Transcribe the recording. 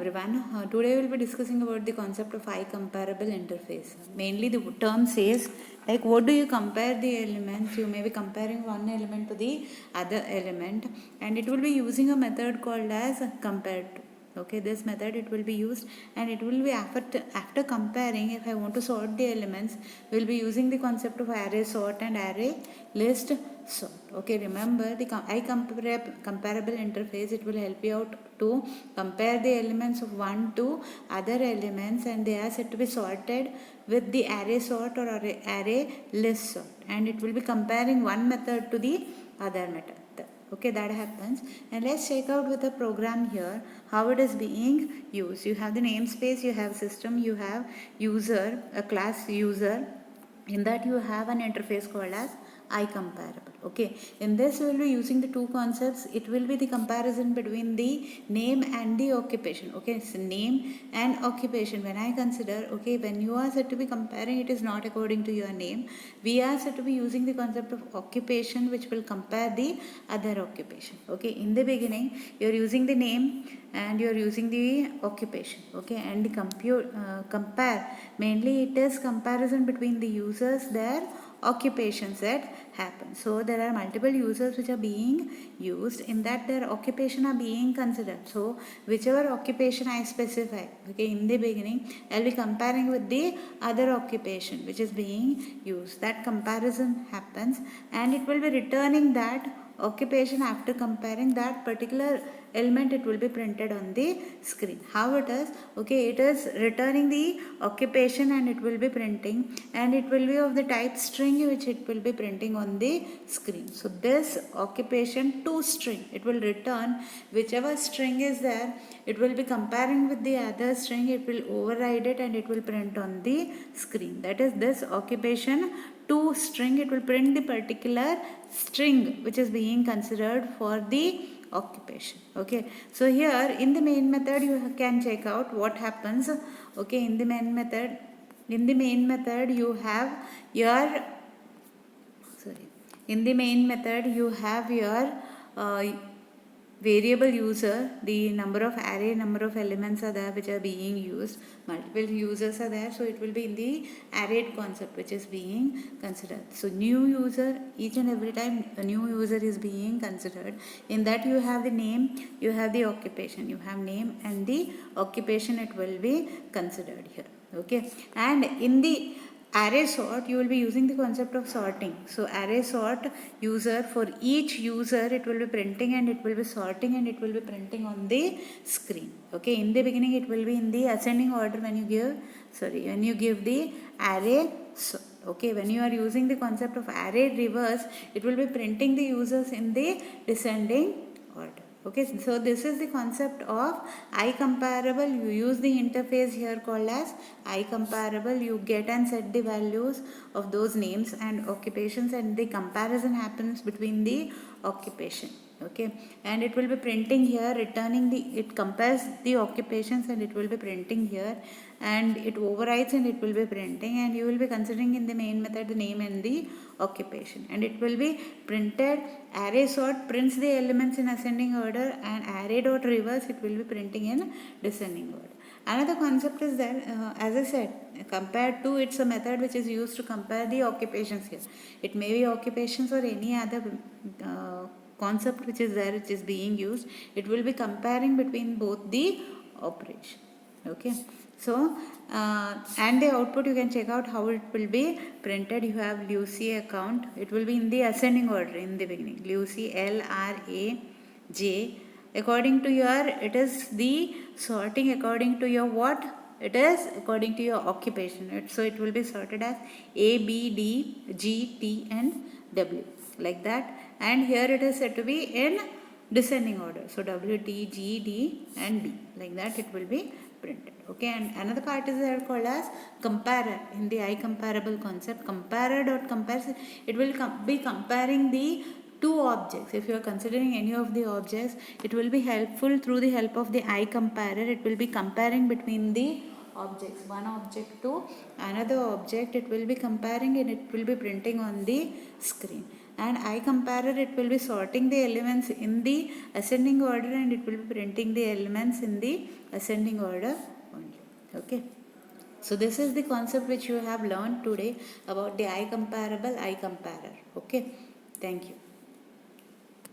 everyone. Today we will be discussing about the concept of eye comparable interface. Mainly the term says like what do you compare the elements? You may be comparing one element to the other element, and it will be using a method called as compare to. Okay, this method it will be used, and it will be after comparing. If I want to sort the elements, we will be using the concept of array sort and array list sort. Okay, remember the eye comparable interface, it will help you out to compare the elements of one to other elements, and they are said to be sorted with the array sort or array list sort, and it will be comparing one method to the other method. Okay, that happens. And let's check out with the program here how it is being used. You have the namespace, you have system, you have user, a class user. In that you have an interface called as eye comparable. Okay, in this we will be using the two concepts. It will be the comparison between the name and the occupation. Okay, so name and occupation, when I consider, okay, when you are said to be comparing, it is not according to your name. We are said to be using the concept of occupation, which will compare the other occupation. Okay, in the beginning you are using the name and you are using the occupation. Okay, and the compare, mainly it is comparison between the users, their occupations that happen. So there are multiple users which are being used, in that their occupation are being considered. So whichever occupation I specify, okay, in the beginning I'll be comparing with the other occupation which is being used. That comparison happens, and it will be returning that occupation after comparing that particular element. It will be printed on the screen. How it is? Okay, it is returning the occupation and it will be printing, and it will be of the type string, which it will be printing on the screen. So this occupation to string, it will return whichever string is there. It will be comparing with the other string, it will override it and it will print on the screen. That is this occupation to string, it will print the particular string which is being considered for the occupation. Okay, so here in the main method you can check out what happens. Okay, in the main method you have your uh, variable user, the number of elements are there which are being used, multiple users are there, so it will be in the arrayed concept which is being considered. So new user, each and every time a new user is being considered. In that you have the name, you have the occupation, you have name and the occupation, it will be considered here. Okay, and in the array sort you will be using the concept of sorting. So array sort user, for each user it will be printing and it will be sorting and it will be printing on the screen. Okay, in the beginning it will be in the ascending order when you give the array sort. Okay, when you are using the concept of array reverse, it will be printing the users in the descending order. Okay, so this is the concept of eye comparable. You use the interface here called as eye comparable. You get and set the values of those names and occupations, and the comparison happens between the occupation. Okay, and it will be printing here, returning it compares the occupations and it will be printing here, and it overrides and it will be printing, and you will be considering in the main method the name and the occupation, and it will be printed. Array sort prints the elements in ascending order, and array dot reverse, it will be printing in descending order. Another concept is that, as I said, compared to, it's a method which is used to compare the occupations here. It may be occupations or any other concept which is there, which is being used. It will be comparing between both the operation. Okay, so and the output you can check out how it will be printed. You have Lucy account, it will be in the ascending order in the beginning, Lucy LRAJ. According to your, it is the sorting according to your what? It is according to your occupation. So it will be sorted as A, B, D, G, T and W, like that. And here it is said to be in descending order. So W, T, G, D and D, like that it will be printed. Okay, and another part is there called as comparer in the eye comparable concept. Comparer dot compares, it will be comparing the two objects. If you are considering any of the objects, it will be helpful through the help of the eye comparer. It will be comparing between the objects, one object to another object. It will be comparing and it will be printing on the screen. and I comparer, it will be sorting the elements in the ascending order and it will be printing the elements in the ascending order only. Okay. So this is the concept which you have learned today about the I comparable I comparer. Okay. Thank you.